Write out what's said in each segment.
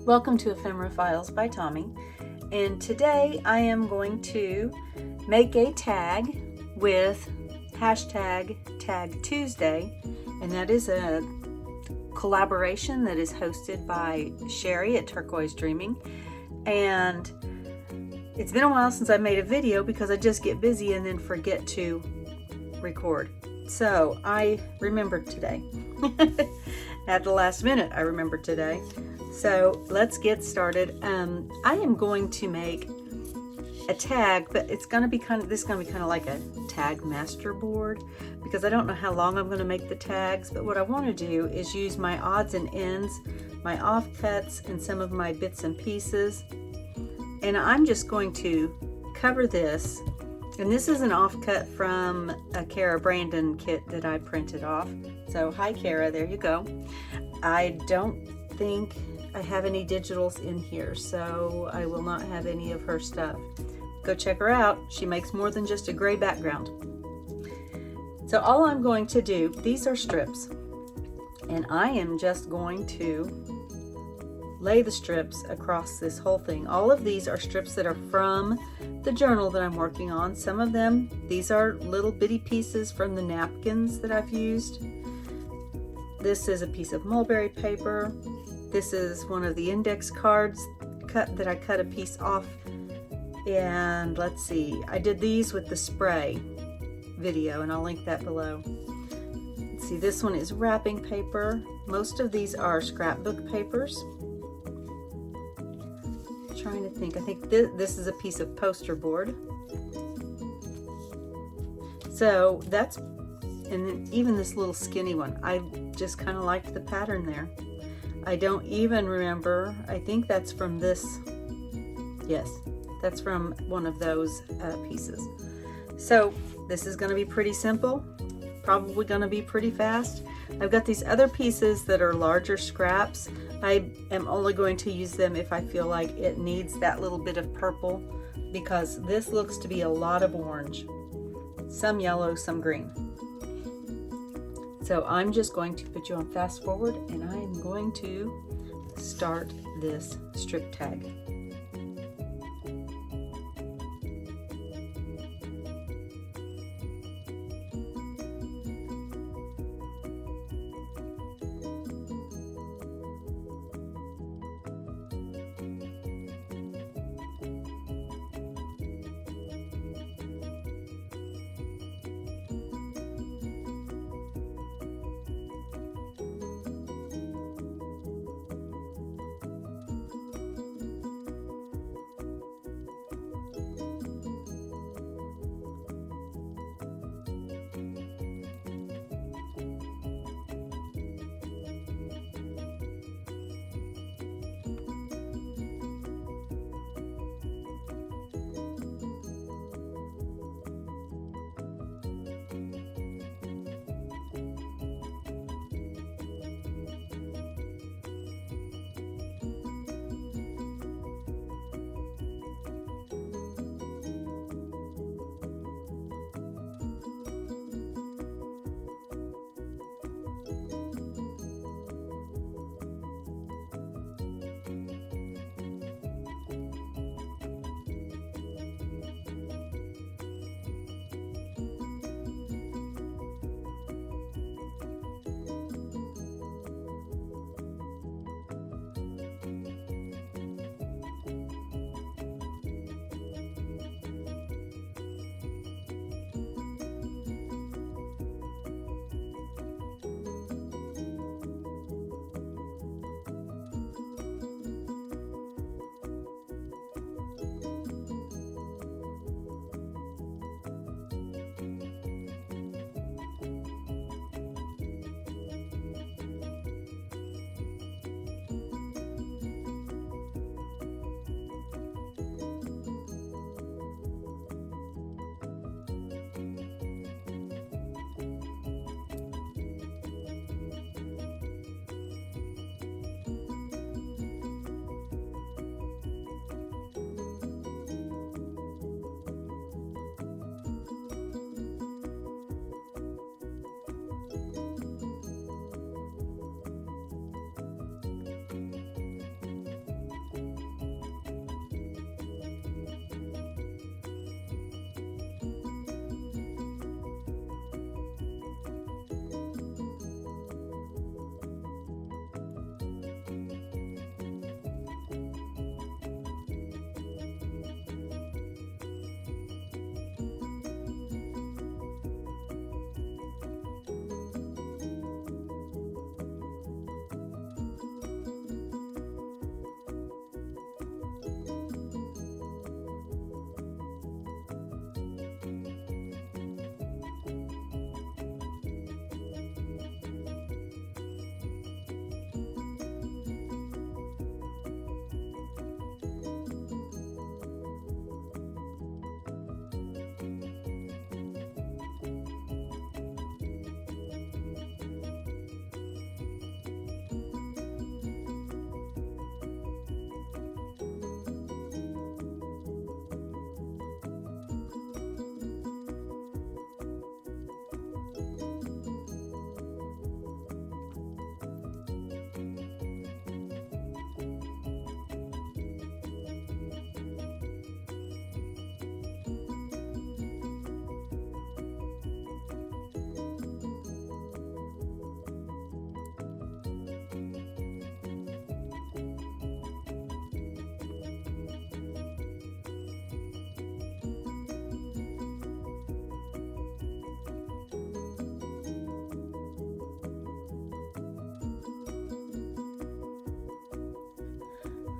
Welcome to Ephemera Files by Tommy, and today I am going to make a tag with hashtag Tag Tuesday, and that is a collaboration that is hosted by Sherry at Turquoise Dreaming. And it's been a while since I made a video because I just get busy and then forget to record. So I remembered today. At the last minute I remembered today. So let's get started. I am going to make a tag, but this is going to be kind of like a tag master board, because I don't know how long I'm going to make the tags. But what I want to do is use my odds and ends, my offcuts, and some of my bits and pieces, and I'm just going to cover this. And this is an offcut from a Kara Brandon kit that I printed off. So hi Kara, there you go. I don't think I have any digitals in here, so I will not have any of her stuff. Go check her out. She makes more than just a gray background. So all I'm going to do, these are strips, and I am just going to lay the strips across this whole thing. All of these are strips that are from the journal that I'm working on. Some of them, these are little bitty pieces from the napkins that I've used. This is a piece of mulberry paper. This is one of the index cards that I cut a piece off. And let's see, I did these with the spray video, and I'll link that below. Let's see, this one is wrapping paper. Most of these are scrapbook papers. Trying to think, I think this is a piece of poster board. So that's, and then even this little skinny one, I just kind of liked the pattern there. I don't even remember, I think that's from this, yes, that's from one of those pieces. So this is going to be pretty simple, probably going to be pretty fast. I've got these other pieces that are larger scraps. I am only going to use them if I feel like it needs that little bit of purple, because this looks to be a lot of orange, some yellow, some green. So I'm just going to put you on fast forward, and I am going to start this strip tag.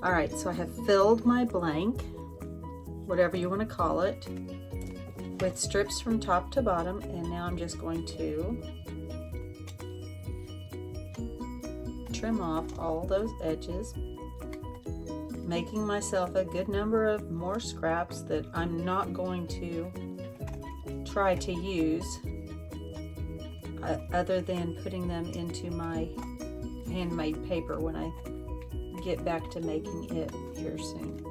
All right, so I have filled my blank, whatever you want to call it, with strips from top to bottom, and now I'm just going to trim off all those edges, making myself a good number of more scraps that I'm not going to try to use other than putting them into my handmade paper when I get back to making it here soon.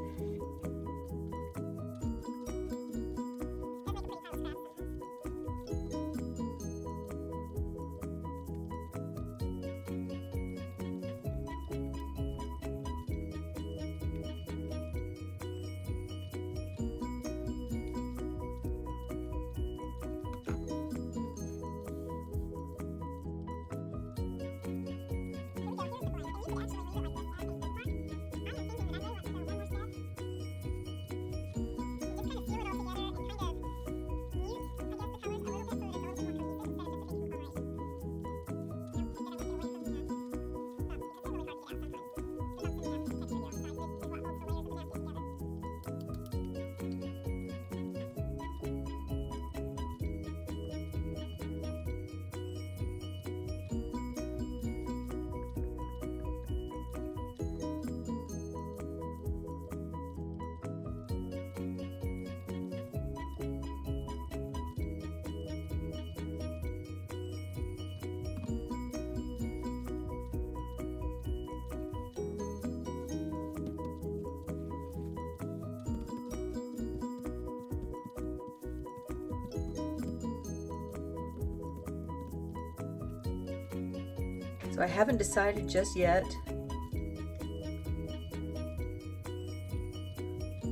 So I haven't decided just yet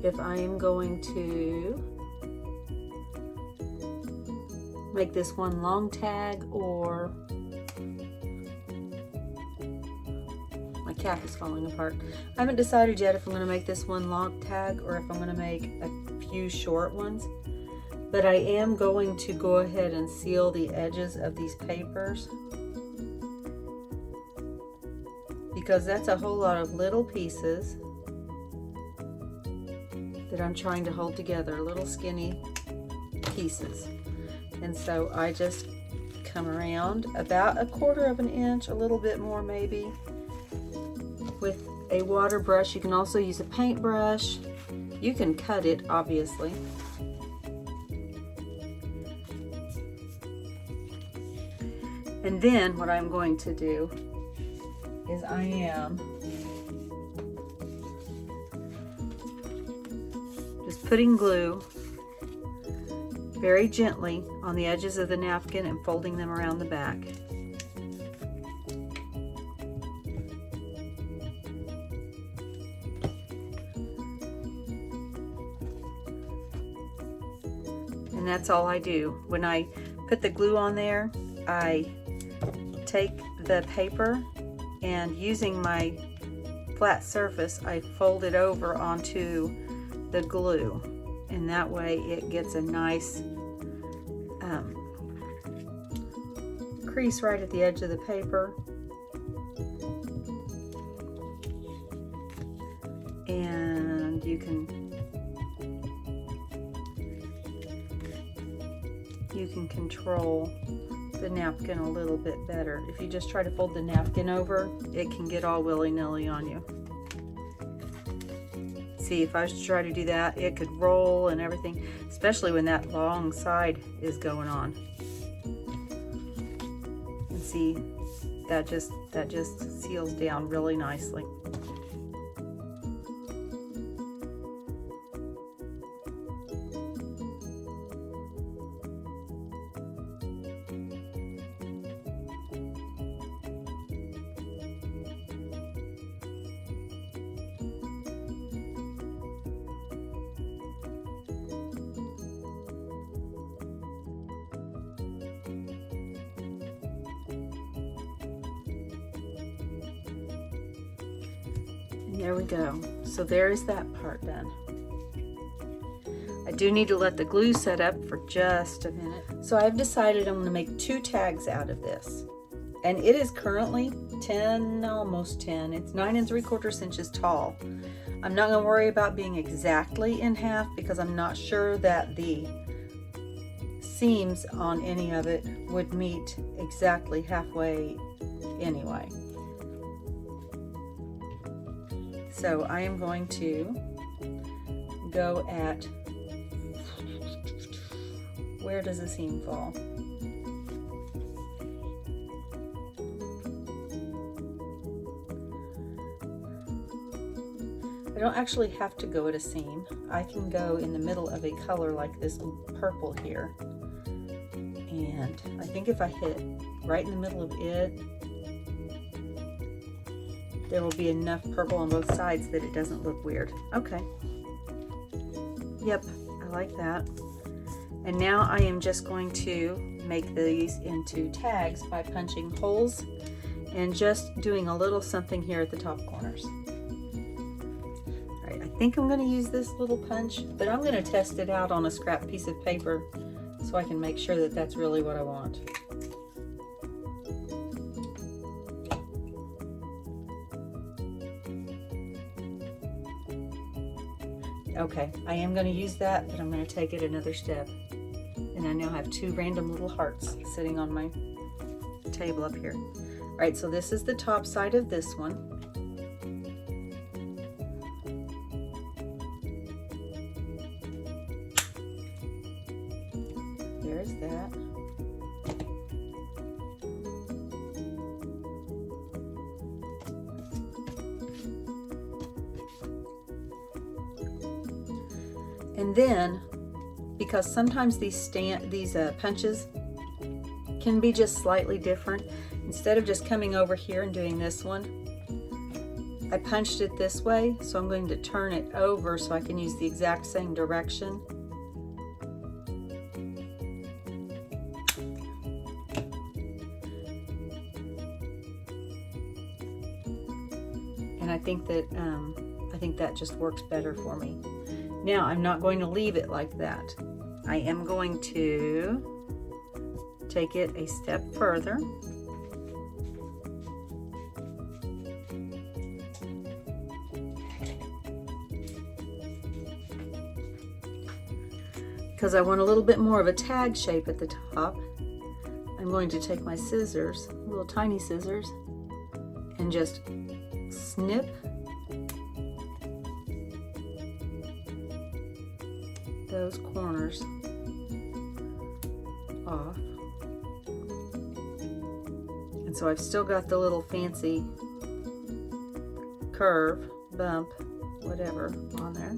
if I am going to make this one long tag or my cap is falling apart. I haven't decided yet if I'm going to make this one long tag or if I'm going to make a few short ones, but I am going to go ahead and seal the edges of these papers, because that's a whole lot of little pieces that I'm trying to hold together, little skinny pieces. And so I just come around about 1/4 of an inch, a little bit more maybe, with a water brush. You can also use a paintbrush. You can cut it, obviously. And then what I'm going to do is I am just putting glue very gently on the edges of the napkin and folding them around the back. And that's all I do. When I put the glue on there, I take the paper and using my flat surface, I fold it over onto the glue, and that way it gets a nice crease right at the edge of the paper. And you can control the napkin a little bit better. If you just try to fold the napkin over, it can get all willy-nilly on you. See, if I was to try to do that, it could roll and everything, especially when that long side is going on. And see, that just seals down really nicely. There we go. So there is that part done. I do need to let the glue set up for just a minute. So I've decided I'm going to make 2 tags out of this. and it is currently 10, almost 10. It's 9 3/4 inches tall. I'm not going to worry about being exactly in half because I'm not sure that the seams on any of it would meet exactly halfway anyway. So I am going to go at, where does the seam fall? I don't actually have to go at a seam. I can go in the middle of a color like this purple here. And I think if I hit right in the middle of it, there will be enough purple on both sides that it doesn't look weird. Okay. Yep, I like that. And now I am just going to make these into tags by punching holes and just doing a little something here at the top corners. I think I'm going to use this little punch, but I'm going to test it out on a scrap piece of paper so I can make sure that that's really what I want. Okay, I am going to use that, but I'm going to take it another step. And I now have 2 random little hearts sitting on my table up here. All right, so this is the top side of this one. There's that. And then, because sometimes these punches can be just slightly different, instead of just coming over here and doing this one, I punched it this way, so I'm going to turn it over so I can use the exact same direction. And I think that just works better for me. Now I'm not going to leave it like that. I am going to take it a step further. Because I want a little bit more of a tag shape at the top, I'm going to take my scissors, little tiny scissors, and just snip those corners off. And so I've still got the little fancy curve, bump, whatever on there.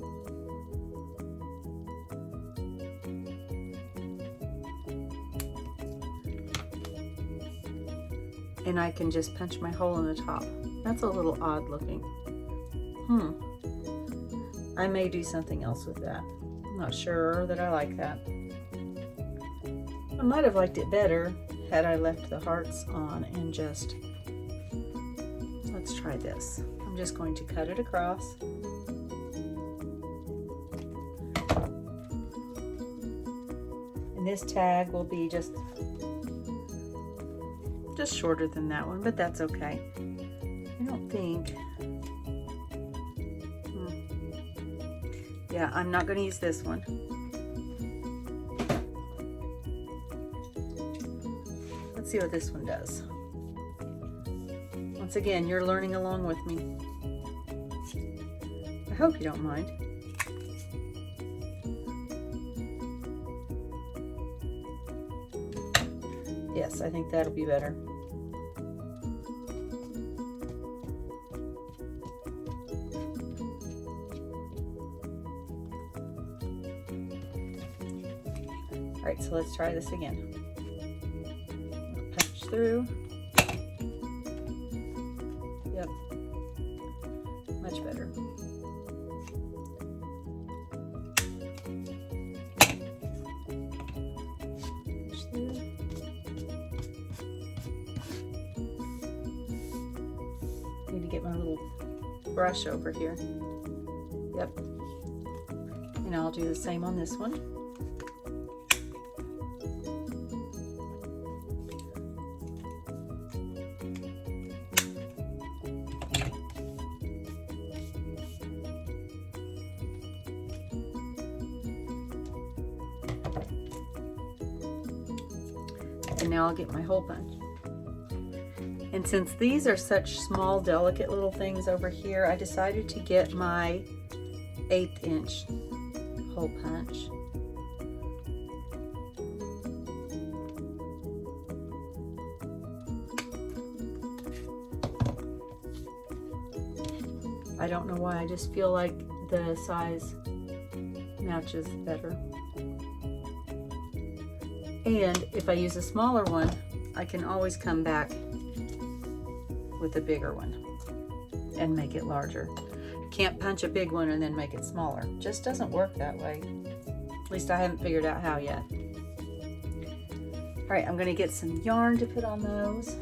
And I can just punch my hole in the top. That's a little odd looking. I may do something else with that. I'm not sure that I like that. I might have liked it better had I left the hearts on and just, let's try this. I'm just going to cut it across. And this tag will be just shorter than that one, but that's okay. I don't think, yeah, I'm not going to use this one. Let's see what this one does. Once again, you're learning along with me. I hope you don't mind. Yes, I think that'll be better. All right, so let's try this again. Punch through. Yep, much better. Punch through. Need to get my little brush over here. Yep. And I'll do the same on this one. And now I'll get my hole punch. And since these are such small, delicate little things over here, I decided to get my 1/8 inch hole punch. I don't know why, I just feel like the size matches better. And if I use a smaller one, I can always come back with a bigger one and make it larger. Can't punch a big one and then make it smaller. Just doesn't work that way. At least I haven't figured out how yet. All right, I'm gonna get some yarn to put on those.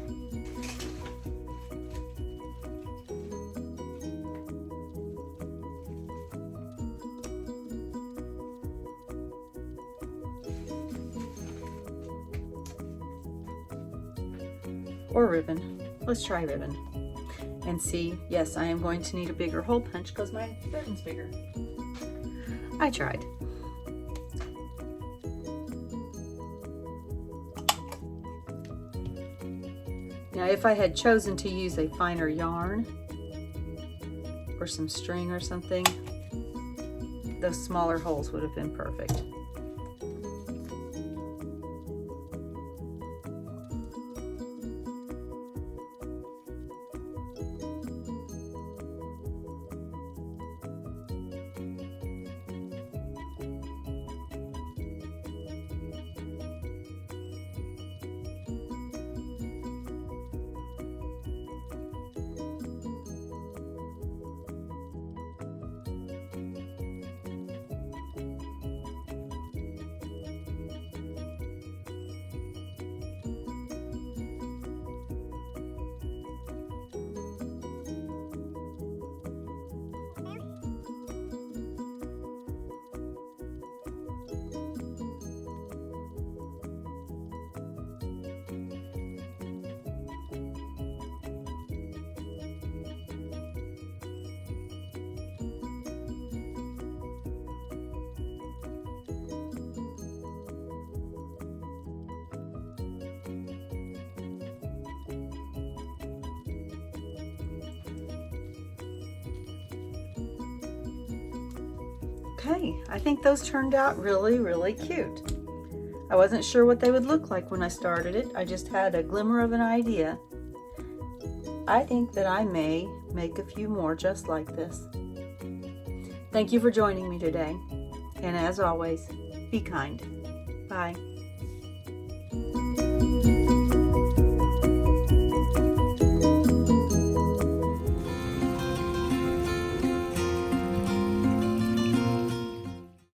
Or ribbon. Let's try ribbon and see. Yes, I am going to need a bigger hole punch because my ribbon's bigger. I tried. Now, if I had chosen to use a finer yarn or some string or something, those smaller holes would have been perfect. Okay, I think those turned out really, really cute. I wasn't sure what they would look like when I started it. I just had a glimmer of an idea. I think that I may make a few more just like this. Thank you for joining me today. And as always, be kind. Bye.